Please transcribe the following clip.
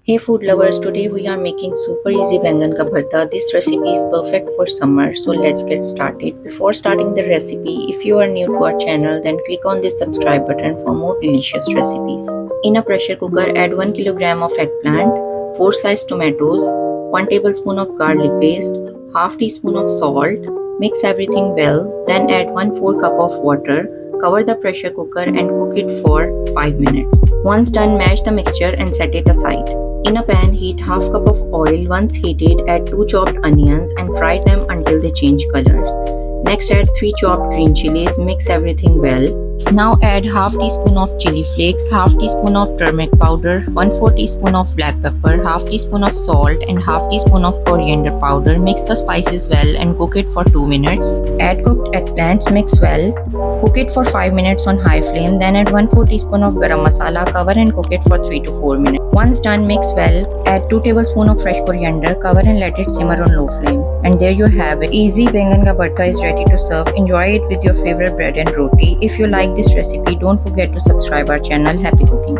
Hey food lovers, today we are making super easy Baingan Ka Bharta. This recipe is perfect for summer, so let's get started. Before starting the recipe, if you are new to our channel, then click on the subscribe button for more delicious recipes. In a pressure cooker, add 1 kilogram of eggplant, 4 sliced tomatoes, 1 tablespoon of garlic paste, half teaspoon of salt. Mix everything well, then add 1/4 cup of water. Cover the pressure cooker and cook it for 5 minutes. Once done, mash the mixture and set it aside. In a pan, heat half cup of oil. Once heated, add 2 chopped onions and fry them until they change colors. Next, add 3 chopped green chilies. Mix everything well. Now add half teaspoon of chili flakes, half teaspoon of turmeric powder, 1/4 teaspoon of black pepper, half teaspoon of salt and half teaspoon of coriander powder. Mix the spices well and cook it for 2 minutes. Add cooked eggplants, mix well. Cook it for 5 minutes on high flame. Then add 1/4 teaspoon of garam masala, cover and cook it for 3 to 4 minutes. Once done, mix well. Add 2 tablespoons of fresh coriander, cover and let it simmer on low flame. And there you have it. Easy Baingan Ka Bharta is ready to serve. Enjoy it with your favorite bread and roti. If you like this recipe, don't forget to subscribe our channel. Happy cooking.